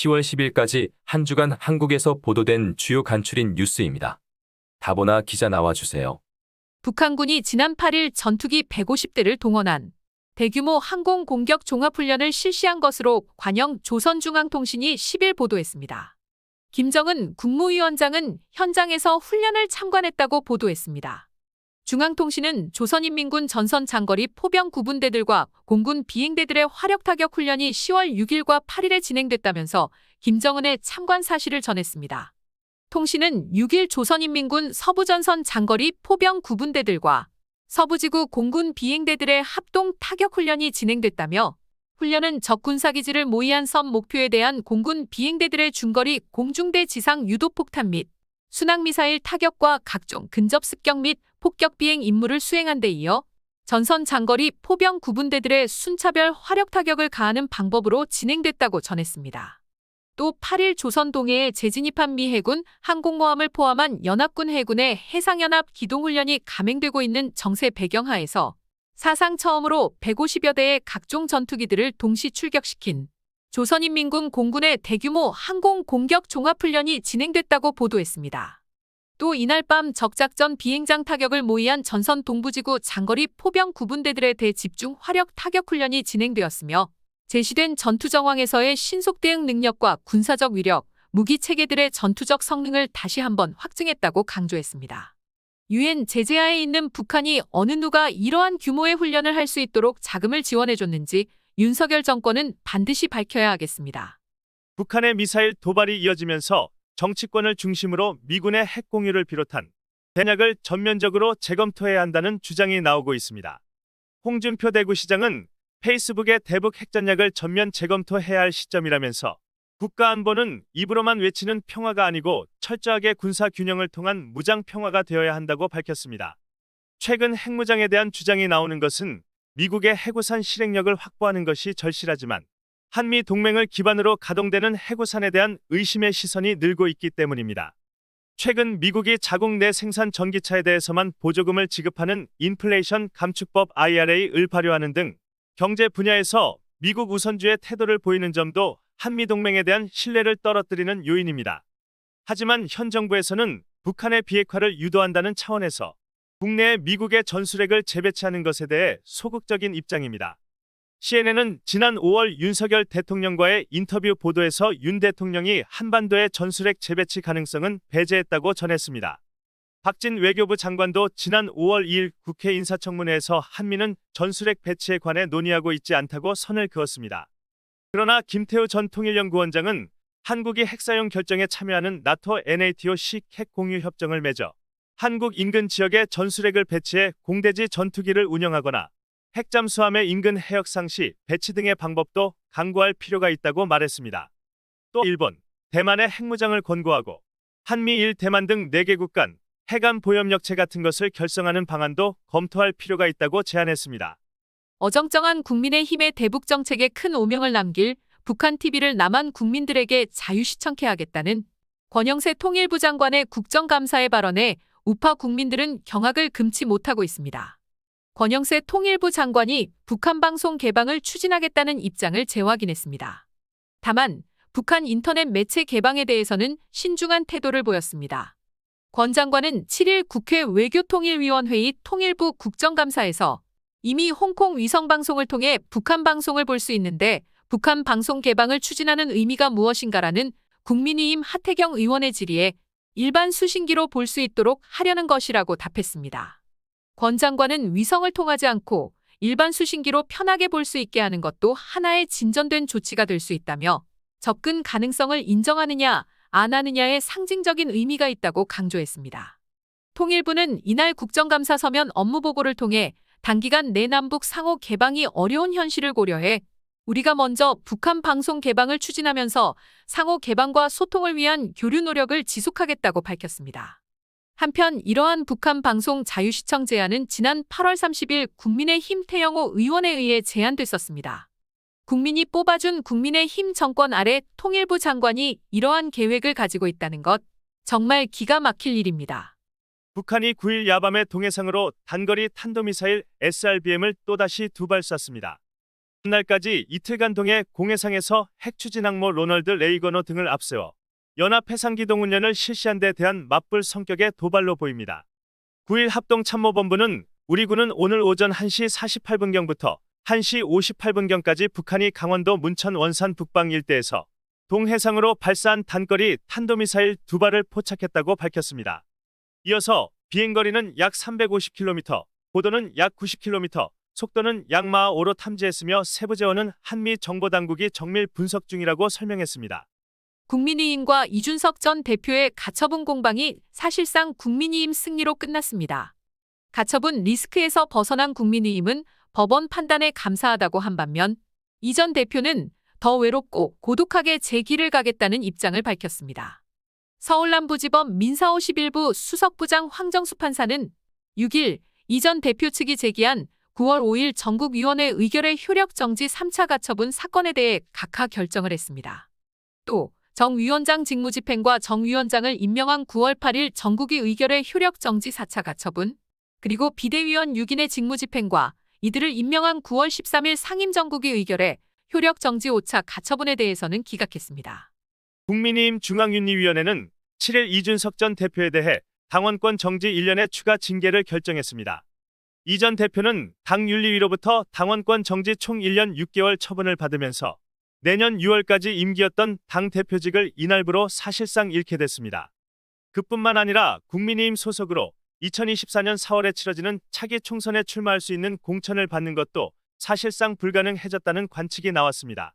10월 10일까지 한 주간 한국에서 보도된 주요 간추린 뉴스입니다. 다보나 기자 나와주세요. 북한군이 지난 8일 전투기 150대를 동원한 대규모 항공공격 종합훈련을 실시한 것으로 관영 조선중앙통신이 10일 보도했습니다. 김정은 국무위원장은 현장에서 훈련을 참관했다고 보도했습니다. 중앙통신은 조선인민군 전선 장거리 포병 구분대들과 공군 비행대들의 화력 타격 훈련이 10월 6일과 8일에 진행됐다면서 김정은의 참관 사실을 전했습니다. 통신은 6일 조선인민군 서부전선 장거리 포병 구분대들과 서부지구 공군 비행대들의 합동 타격 훈련이 진행됐다며 훈련은 적 군사기지를 모의한 섬 목표에 대한 공군 비행대들의 중거리 공중대 지상 유도폭탄 및 순항미사일 타격과 각종 근접습격 및 폭격 비행 임무를 수행한 데 이어 전선 장거리 포병 구분대들의 순차별 화력 타격을 가하는 방법으로 진행됐다고 전했습니다. 또 8일 조선 동해에 재진입한 미 해군 항공모함을 포함한 연합군 해군의 해상연합 기동훈련이 감행되고 있는 정세 배경하에서 사상 처음으로 150여 대의 각종 전투기들을 동시 출격시킨 조선인민군 공군의 대규모 항공공격 종합훈련이 진행됐다고 보도했습니다. 또 이날 밤 적작전 비행장 타격을 모의한 전선 동부지구 장거리 포병 구분대들의 대집중 화력 타격 훈련이 진행되었으며 제시된 전투 정황에서의 신속 대응 능력과 군사적 위력, 무기 체계들의 전투적 성능을 다시 한번 확증했다고 강조했습니다. 유엔 제재하에 있는 북한이 어느 누가 이러한 규모의 훈련을 할 수 있도록 자금을 지원해줬는지 윤석열 정권은 반드시 밝혀야 하겠습니다. 북한의 미사일 도발이 이어지면서 정치권을 중심으로 미군의 핵 공유를 비롯한 대략을 전면적으로 재검토해야 한다는 주장이 나오고 있습니다. 홍준표 대구시장은 페이스북의 대북 핵전략을 전면 재검토해야 할 시점이라면서 국가안보는 입으로만 외치는 평화가 아니고 철저하게 군사 균형을 통한 무장 평화가 되어야 한다고 밝혔습니다. 최근 핵무장에 대한 주장이 나오는 것은 미국의 해구산 실행력을 확보하는 것이 절실하지만 한미 동맹을 기반으로 가동되는 해구산에 대한 의심의 시선이 늘고 있기 때문입니다. 최근 미국이 자국 내 생산 전기차에 대해서만 보조금을 지급하는 인플레이션 감축법 IRA를 발효하는 등 경제 분야에서 미국 우선주의 태도를 보이는 점도 한미동맹에 대한 신뢰를 떨어뜨리는 요인입니다. 하지만 현 정부에서는 북한의 비핵화를 유도한다는 차원에서 국내에 미국의 전술핵을 재배치하는 것에 대해 소극적인 입장입니다. CNN은 지난 5월 윤석열 대통령과의 인터뷰 보도에서 윤 대통령이 한반도의 전술핵 재배치 가능성은 배제했다고 전했습니다. 박진 외교부 장관도 지난 5월 2일 국회 인사청문회에서 한미는 전술핵 배치에 관해 논의하고 있지 않다고 선을 그었습니다. 그러나 김태우 전 통일연구원장은 한국이 핵사용 결정에 참여하는 나토 NATO-식 핵 공유 협정을 맺어 한국 인근 지역에 전술핵을 배치해 공대지 전투기를 운영하거나 핵 잠수함의 인근 해역상 시 배치 등의 방법도 강구할 필요가 있다고 말했습니다. 또 일본, 대만의 핵무장을 권고하고 한미 1대만 등 4개국 간 해관 보협력체 같은 것을 결성하는 방안도 검토할 필요가 있다고 제안했습니다. 어정쩡한 국민의힘의 대북 정책에 큰 오명을 남길 북한 TV를 남한 국민들에게 자유시청케 하겠다는 권영세 통일부 장관의 국정감사의 발언에 우파 국민들은 경악을 금치 못하고 있습니다. 권영세 통일부 장관이 북한 방송 개방을 추진하겠다는 입장을 재확인했습니다. 다만 북한 인터넷 매체 개방에 대해서는 신중한 태도를 보였습니다. 권 장관은 7일 국회 외교통일위원회의 통일부 국정감사에서 이미 홍콩 위성방송을 통해 북한 방송을 볼 수 있는데 북한 방송 개방을 추진하는 의미가 무엇인가라는 국민의힘 하태경 의원의 질의에 일반 수신기로 볼 수 있도록 하려는 것이라고 답했습니다. 권 장관은 위성을 통하지 않고 일반 수신기로 편하게 볼 수 있게 하는 것도 하나의 진전된 조치가 될 수 있다며 접근 가능성을 인정하느냐 안 하느냐에 상징적인 의미가 있다고 강조했습니다. 통일부는 이날 국정감사 서면 업무보고를 통해 단기간 내 남북 상호 개방이 어려운 현실을 고려해 우리가 먼저 북한 방송 개방을 추진하면서 상호 개방과 소통을 위한 교류 노력을 지속하겠다고 밝혔습니다. 한편 이러한 북한 방송 자유시청 제안은 지난 8월 30일 국민의힘 태영호 의원에 의해 제안됐었습니다. 국민이 뽑아준 국민의힘 정권 아래 통일부 장관이 이러한 계획을 가지고 있다는 것 정말 기가 막힐 일입니다. 북한이 9일 야밤에 동해상으로 단거리 탄도미사일 SRBM을 또다시 2발 쐈습니다. 날까지 이틀간 동해 공해상에서 핵추진 항모 로널드 레이거너 등을 앞세워 연합해상기동훈련을 실시한 데 대한 맞불 성격의 도발로 보입니다. 9일 합동참모본부는 우리 군은 오늘 오전 1시 48분경부터 1시 58분경까지 북한이 강원도 문천 원산 북방 일대에서 동해상으로 발사한 단거리 탄도미사일 2발을 포착했다고 밝혔습니다. 이어서 비행거리는 약 350km, 고도는 약 90km, 속도는 약 마하 5로 탐지했으며 세부 재원은 한미 정보당국이 정밀 분석 중이라고 설명했습니다. 국민의힘과 이준석 전 대표의 가처분 공방이 사실상 국민의힘 승리로 끝났습니다. 가처분 리스크에서 벗어난 국민의힘은 법원 판단에 감사하다고 한 반면 이 전 대표는 더 외롭고 고독하게 제 길을 가겠다는 입장을 밝혔습니다. 서울남부지법 민사 51부 수석부장 황정수 판사는 6일 이 전 대표 측이 제기한 9월 5일 전국위원회 의결의 효력 정지 3차 가처분 사건에 대해 각하 결정을 했습니다. 또 정 위원장 직무집행과 정 위원장을 임명한 9월 8일 전국위 의결의 효력 정지 4차 가처분, 그리고 비대위원 6인의 직무집행과 이들을 임명한 9월 13일 상임전국위 의결의 효력 정지 5차 가처분에 대해서는 기각했습니다. 국민의힘 중앙윤리위원회는 7일 이준석 전 대표에 대해 당원권 정지 1년의 추가 징계를 결정했습니다. 이 전 대표는 당 윤리위로부터 당원권 정지 총 1년 6개월 처분을 받으면서 내년 6월까지 임기였던 당 대표직을 이날부로 사실상 잃게 됐습니다. 그뿐만 아니라 국민의힘 소속으로 2024년 4월에 치러지는 차기 총선에 출마할 수 있는 공천을 받는 것도 사실상 불가능해졌다는 관측이 나왔습니다.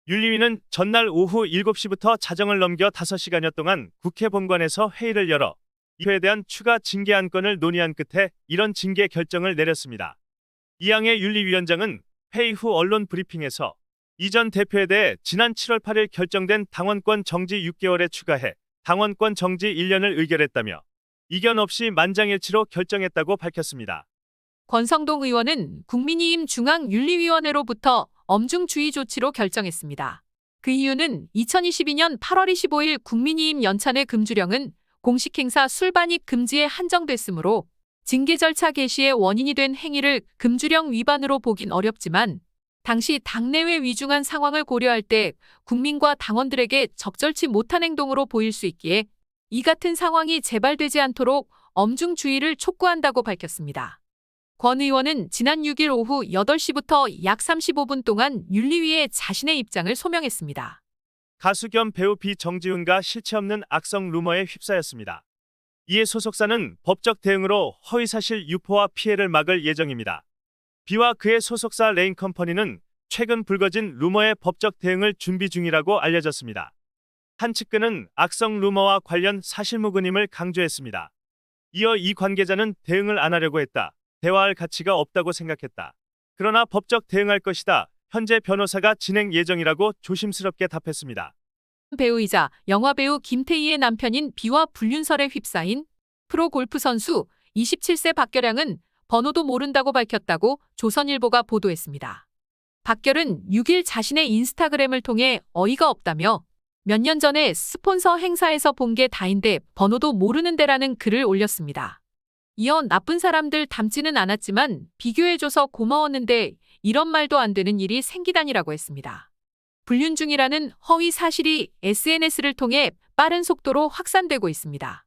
윤리위는 전날 오후 7시부터 자정을 넘겨 5시간여 동안 국회 본관에서 회의를 열어 이에 대한 추가 징계 안건을 논의한 끝에 이런 징계 결정을 내렸습니다. 이양의 윤리위원장은 회의 후 언론 브리핑에서 이 전 대표에 대해 지난 7월 8일 결정된 당원권 정지 6개월에 추가해 당원권 정지 1년을 의결했다며 이견 없이 만장일치로 결정했다고 밝혔습니다. 권성동 의원은 국민의힘 중앙윤리위원회로부터 엄중 주의 조치로 결정했습니다. 그 이유는 2022년 8월 25일 국민의힘 연찬회 금주령은 공식 행사 술반입 금지에 한정됐으므로 징계 절차 개시의 원인이 된 행위를 금주령 위반으로 보긴 어렵지만 당시 당내외 위중한 상황을 고려할 때 국민과 당원들에게 적절치 못한 행동으로 보일 수 있기에 이 같은 상황이 재발되지 않도록 엄중 주의를 촉구한다고 밝혔습니다. 권 의원은 지난 6일 오후 8시부터 약 35분 동안 윤리위에 자신의 입장을 소명했습니다. 가수 겸 배우 비정지훈과 실체 없는 악성 루머에 휩싸였습니다. 이에 소속사는 법적 대응으로 허위사실 유포와 피해를 막을 예정입니다. 비와 그의 소속사 레인컴퍼니는 최근 불거진 루머의 법적 대응을 준비 중이라고 알려졌습니다. 한 측근은 악성 루머와 관련 사실무근임을 강조했습니다. 이어 이 관계자는 대응을 안 하려고 했다. 대화할 가치가 없다고 생각했다. 그러나 법적 대응할 것이다. 현재 변호사가 진행 예정이라고 조심스럽게 답했습니다. 배우이자 영화배우 김태희의 남편인 비와 불륜설에 휩싸인 프로골프 선수 27세 박결양은 번호도 모른다고 밝혔다고 조선일보가 보도했습니다. 박결은 6일 자신의 인스타그램을 통해 어이가 없다며 몇 년 전에 스폰서 행사에서 본 게 다인데 번호도 모르는데라는 글을 올렸습니다. 이어 나쁜 사람들 닮지는 않았지만 비교해줘서 고마웠는데 이런 말도 안 되는 일이 생기다니라고 했습니다. 불륜 중이라는 허위 사실이 SNS를 통해 빠른 속도로 확산되고 있습니다.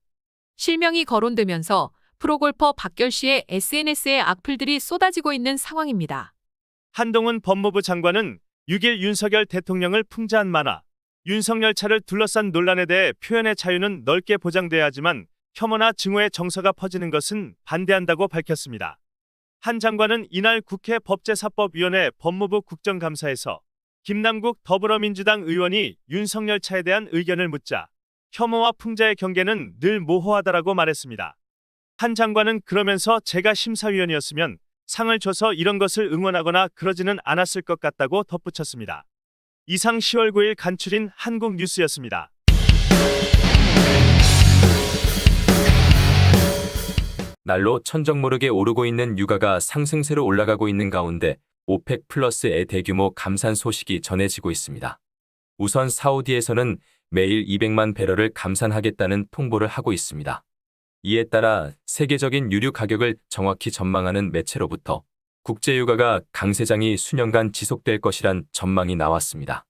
실명이 거론되면서 프로골퍼 박결 씨의 SNS에 악플들이 쏟아지고 있는 상황입니다. 한동훈 법무부 장관은 6일 윤석열 대통령을 풍자한 만화 윤석열차를 둘러싼 논란에 대해 표현의 자유는 넓게 보장돼야 하지만 혐오나 증오의 정서가 퍼지는 것은 반대한다고 밝혔습니다. 한 장관은 이날 국회 법제사법위원회 법무부 국정감사에서 김남국 더불어민주당 의원이 윤석열차에 대한 의견을 묻자 혐오와 풍자의 경계는 늘 모호하다라고 말했습니다. 한 장관은 그러면서 제가 심사위원이었으면 상을 줘서 이런 것을 응원하거나 그러지는 않았을 것 같다고 덧붙였습니다. 이상 10월 9일 간추린 한국뉴스였습니다. 날로 천정 모르게 오르고 있는 유가가 상승세로 올라가고 있는 가운데 오펙 플러스의 대규모 감산 소식이 전해지고 있습니다. 우선 사우디에서는 매일 200만 배럴을 감산하겠다는 통보를 하고 있습니다. 이에 따라 세계적인 유류 가격을 정확히 전망하는 매체로부터 국제유가가 강세장이 수년간 지속될 것이란 전망이 나왔습니다.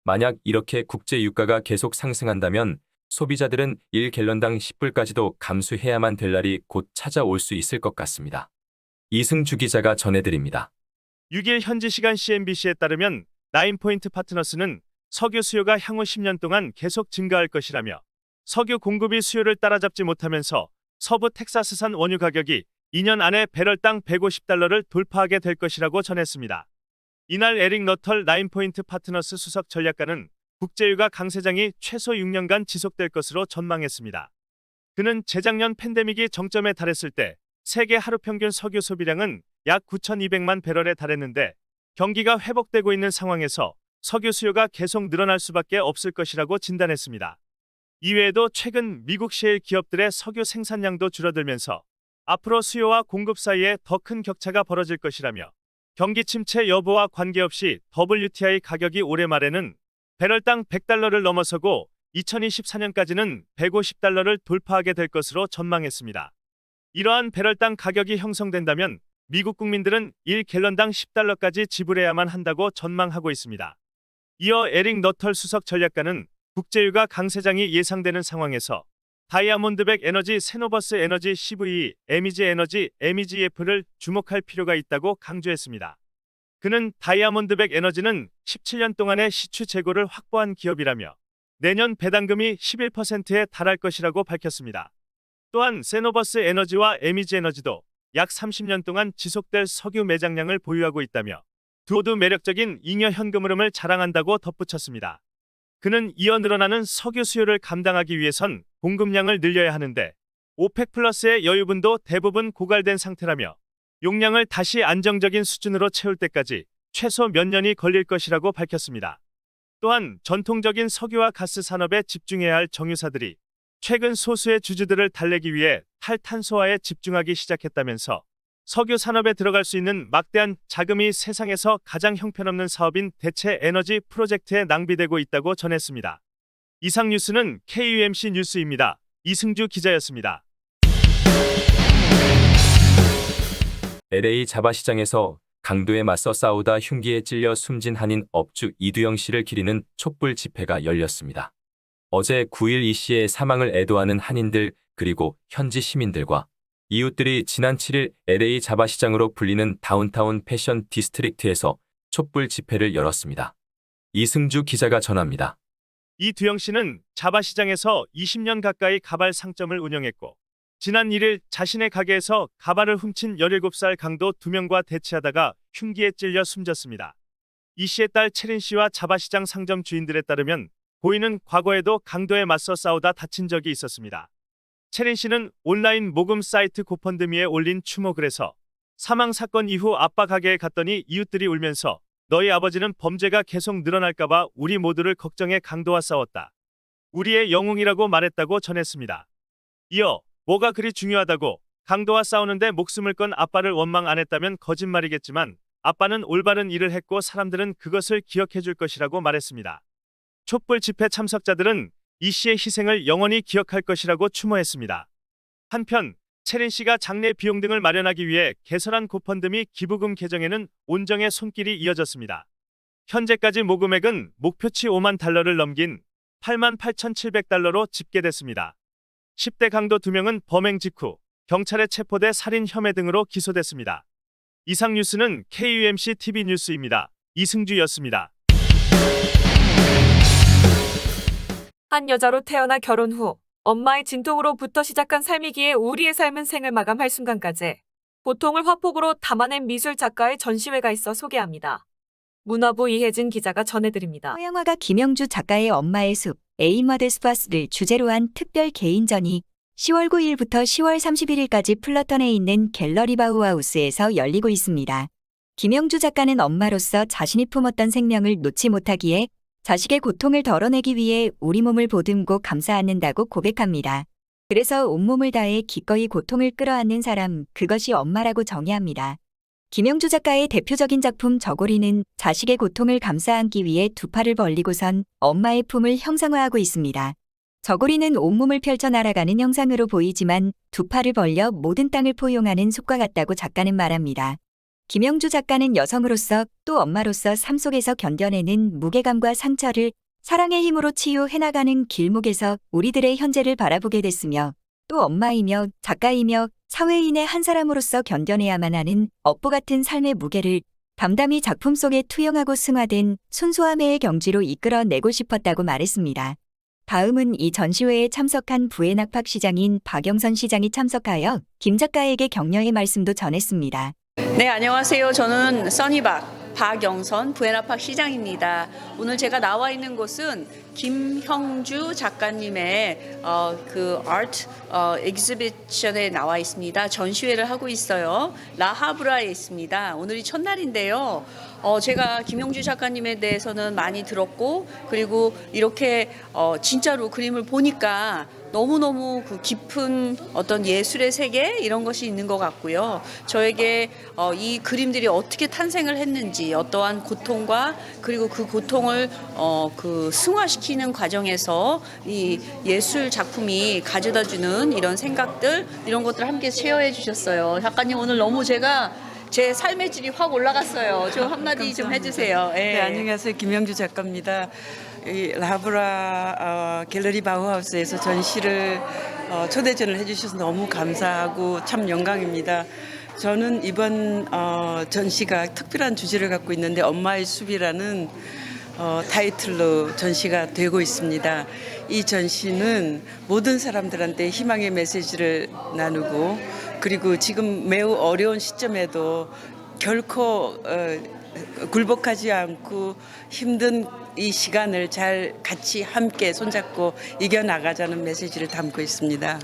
만약 이렇게 국제유가가 계속 상승한다면 소비자들은 1갤런당 10불까지도 감수해야만 될 날이 곧 찾아올 수 있을 것 같습니다. 이승주 기자가 전해드립니다. 6일 현지 시간 CNBC에 따르면 나인포인트 파트너스는 석유 수요가 향후 10년 동안 계속 증가할 것이라며 석유 공급이 수요를 따라잡지 못하면서 서부 텍사스산 원유 가격이 2년 안에 배럴당 150달러를 돌파하게 될 것이라고 전했습니다. 이날 에릭 너털 나인포인트 파트너스 수석 전략가는 국제유가 강세장이 최소 6년간 지속될 것으로 전망했습니다. 그는 재작년 팬데믹이 정점에 달했을 때 세계 하루 평균 석유 소비량은 약 9,200만 배럴에 달했는데 경기가 회복되고 있는 상황에서 석유 수요가 계속 늘어날 수밖에 없을 것이라고 진단했습니다. 이외에도 최근 미국 셰일 기업들의 석유 생산량도 줄어들면서 앞으로 수요와 공급 사이에 더 큰 격차가 벌어질 것이라며 경기 침체 여부와 관계없이 WTI 가격이 올해 말에는 배럴당 100달러를 넘어서고 2024년까지는 150달러를 돌파하게 될 것으로 전망했습니다. 이러한 배럴당 가격이 형성된다면 미국 국민들은 1갤런당 10달러까지 지불해야만 한다고 전망하고 있습니다. 이어 에릭 너털 수석 전략가는 국제유가 강세장이 예상되는 상황에서 다이아몬드백 에너지, 세노버스 에너지, CVE, 에미지 에너지, MEGF를 주목할 필요가 있다고 강조했습니다. 그는 다이아몬드백 에너지는 17년 동안의 시추 재고를 확보한 기업이라며 내년 배당금이 11%에 달할 것이라고 밝혔습니다. 또한 세노버스 에너지와 에미지 에너지도 약 30년 동안 지속될 석유 매장량을 보유하고 있다며 두 모두 매력적인 잉여 현금 흐름을 자랑한다고 덧붙였습니다. 그는 이어 늘어나는 석유 수요를 감당하기 위해선 공급량을 늘려야 하는데 오펙 플러스의 여유분도 대부분 고갈된 상태라며 용량을 다시 안정적인 수준으로 채울 때까지 최소 몇 년이 걸릴 것이라고 밝혔습니다. 또한 전통적인 석유와 가스 산업에 집중해야 할 정유사들이 최근 소수의 주주들을 달래기 위해 탈탄소화에 집중하기 시작했다면서 석유 산업에 들어갈 수 있는 막대한 자금이 세상에서 가장 형편없는 사업인 대체 에너지 프로젝트에 낭비되고 있다고 전했습니다. 이상 뉴스는 KUMC 뉴스입니다. 이승주 기자였습니다. LA 자바시장에서 강도에 맞서 싸우다 흉기에 찔려 숨진 한인 업주 이두영 씨를 기리는 촛불 집회가 열렸습니다. 어제 9일 이 씨의 사망을 애도하는 한인들 그리고 현지 시민들과 이웃들이 지난 7일 LA 자바시장으로 불리는 다운타운 패션 디스트릭트에서 촛불 집회를 열었습니다. 이승주 기자가 전합니다. 이두영 씨는 자바시장에서 20년 가까이 가발 상점을 운영했고 지난 1일 자신의 가게에서 가발을 훔친 17살 강도 2명과 대치하다가 흉기에 찔려 숨졌습니다. 이 씨의 딸 채린 씨와 자바시장 상점 주인들에 따르면 고인은 과거에도 강도에 맞서 싸우다 다친 적이 있었습니다. 채린 씨는 온라인 모금 사이트 고펀드미에 올린 추모글에서 사망 사건 이후 아빠 가게에 갔더니 이웃들이 울면서 너희 아버지는 범죄가 계속 늘어날까봐 우리 모두를 걱정해 강도와 싸웠다. 우리의 영웅이라고 말했다고 전했습니다. 이어 뭐가 그리 중요하다고 강도와 싸우는데 목숨을 건 아빠를 원망 안 했다면 거짓말이겠지만 아빠는 올바른 일을 했고 사람들은 그것을 기억해 줄 것이라고 말했습니다. 촛불 집회 참석자들은 이 씨의 희생을 영원히 기억할 것이라고 추모했습니다. 한편 채린 씨가 장례 비용 등을 마련하기 위해 개설한 고펀드미 기부금 계정에는 온정의 손길이 이어졌습니다. 현재까지 모금액은 목표치 5만 달러를 넘긴 88,700달러로 집계됐습니다. 10대 강도 2명은 범행 직후 경찰에 체포돼 살인 혐의 등으로 기소됐습니다. 이상 뉴스는 KUMC TV 뉴스입니다. 이승주였습니다. 한 여자로 태어나 결혼 후 엄마의 진통으로부터 시작한 삶이기에 우리의 삶은 생을 마감할 순간까지 고통을 화폭으로 담아낸 미술 작가의 전시회가 있어 소개합니다. 문화부 이혜진 기자가 전해드립니다. 서양화가 김영주 작가의 엄마의 숲, 에이머드 스파스를 주제로 한 특별 개인전이 10월 9일부터 10월 31일까지 플러턴에 있는 갤러리 바우하우스에서 열리고 있습니다. 김영주 작가는 엄마로서 자신이 품었던 생명을 놓지 못하기에 자식의 고통을 덜어내기 위해 우리 몸을 보듬고 감싸 안는다고 고백합니다. 그래서 온몸을 다해 기꺼이 고통을 끌어안는 사람, 그것이 엄마라고 정의합니다. 김영주 작가의 대표적인 작품 저고리는 자식의 고통을 감싸 안기 위해 두 팔을 벌리고선 엄마의 품을 형상화하고 있습니다. 저고리는 온몸을 펼쳐 날아가는 형상으로 보이지만 두 팔을 벌려 모든 땅을 포용하는 숲과 같다고 작가는 말합니다. 김영주 작가는 여성으로서 또 엄마로서 삶 속에서 견뎌내는 무게감과 상처를 사랑의 힘으로 치유해나가는 길목에서 우리들의 현재를 바라보게 됐으며 또 엄마이며 작가이며 사회인의 한 사람으로서 견뎌내야만 하는 업보 같은 삶의 무게를 담담히 작품 속에 투영하고 승화된 순수함의 경지로 이끌어내고 싶었다고 말했습니다. 다음은 이 전시회에 참석한 부에낙팍 시장인 박영선 시장이 참석하여 김 작가에게 격려의 말씀도 전했습니다. 네, 안녕하세요. 저는 써니박 박영선 부에낙팍 시장입니다. 오늘 제가 나와 있는 곳은 김형주 작가님의 그 아트 엑시비션에 나와 있습니다. 전시회를 하고 있어요. 라하브라에 있습니다. 오늘이 첫날인데요. 제가 김형주 작가님에 대해서는 많이 들었고, 그리고 이렇게 진짜로 그림을 보니까 너무너무 그 깊은 어떤 예술의 세계 이런 것이 있는 것 같고요. 저에게 이 그림들이 어떻게 탄생을 했는지, 어떠한 고통과 그리고 그 고통을 그 승화시키는 과정에서 이 예술 작품이 가져다주는 이런 생각들, 이런 것들 함께 쉐어해 주셨어요. 작가님, 오늘 너무 제가 제 삶의 질이 확 올라갔어요. 좀 한마디 좀 해주세요. 네, 안녕하세요. 김영주 작가입니다. 이 라브라 갤러리 바우하우스에서 전시를 초대전을 해주셔서 너무 감사하고 참 영광입니다. 저는 이번 전시가 특별한 주제를 갖고 있는데 엄마의 숲이라는 타이틀로 전시가 되고 있습니다. 이 전시는 모든 사람들한테 희망의 메시지를 나누고, 그리고 지금 매우 어려운 시점에도 결코 굴복하지 않고 힘든 이 시간을 잘 같이 함께 손잡고 이겨나가자는 메시지를 담고 있습니다.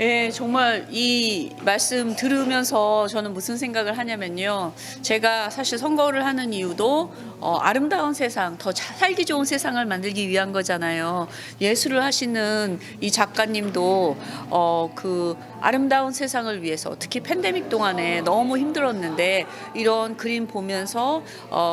예, 정말 이 말씀 들으면서 저는 무슨 생각을 하냐면요. 제가 사실 선거를 하는 이유도 아름다운 세상, 더 살기 좋은 세상을 만들기 위한 거잖아요. 예술을 하시는 이 작가님도 그 아름다운 세상을 위해서, 특히 팬데믹 동안에 너무 힘들었는데 이런 그림 보면서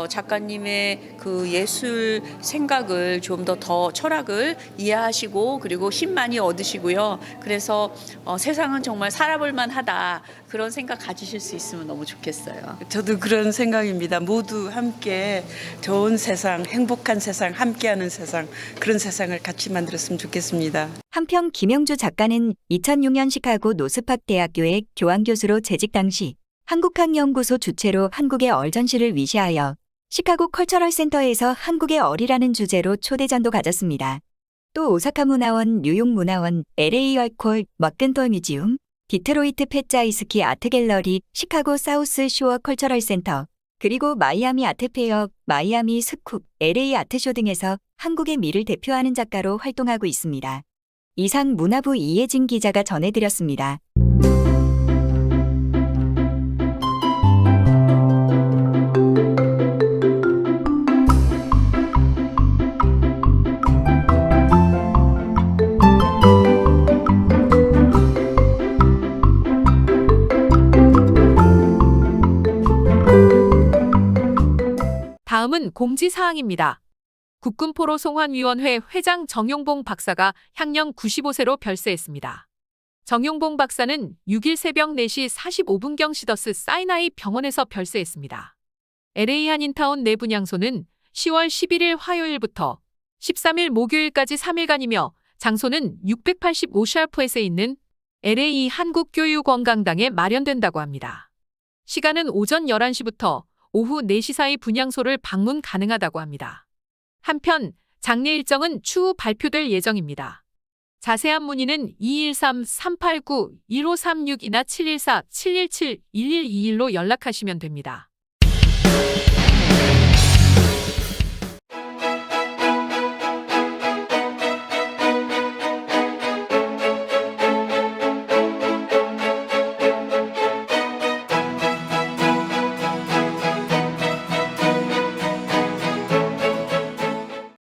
작가님의 그 예술 생각을 좀 더 철학을 이해하시고, 그리고 힘 많이 얻으시고요. 그래서 세상은 정말 살아볼 만하다, 그런 생각 가지실 수 있으면 너무 좋겠어요. 저도 그런 생각입니다. 모두 함께 좋은 세상, 행복한 세상, 함께하는 세상, 그런 세상을 같이 만들었으면 좋겠습니다. 한편 김영주 작가는 2006년 시카고 노스팍 대학교의 교환교수로 재직 당시 한국학연구소 주최로 한국의 얼 전시를 위시하여 시카고 컬처럴 센터에서 한국의 얼이라는 주제로 초대전도 가졌습니다. 또 오사카 문화원, 뉴욕 문화원, LA 얼콜, 머끈톨 뮤지엄, 디트로이트 페자이스키 아트 갤러리, 시카고 사우스 쇼어 컬처럴 센터, 그리고 마이애미 아트페어, 마이애미 스쿱, LA 아트쇼 등에서 한국의 미를 대표하는 작가로 활동하고 있습니다. 이상 문화부 이혜진 기자가 전해드렸습니다. 다음은 공지사항입니다. 국군포로 송환위원회 회장 정용봉 박사가 향년 95세로 별세했습니다. 정용봉 박사는 6일 새벽 4시 45분경 시더스 사이나이 병원에서 별세했습니다. LA 한인타운 내분향소는 10월 11일 화요일부터 13일 목요일까지 3일간이며 장소는 685샬프에서 있는 LA 한국교육원강당에 마련된다고 합니다. 시간은 오전 11시부터 오후 4시 사이 분향소를 방문 가능하다고 합니다. 한편 장례 일정은 추후 발표될 예정입니다. 자세한 문의는 213-389-1536이나 714-717-1121로 연락하시면 됩니다.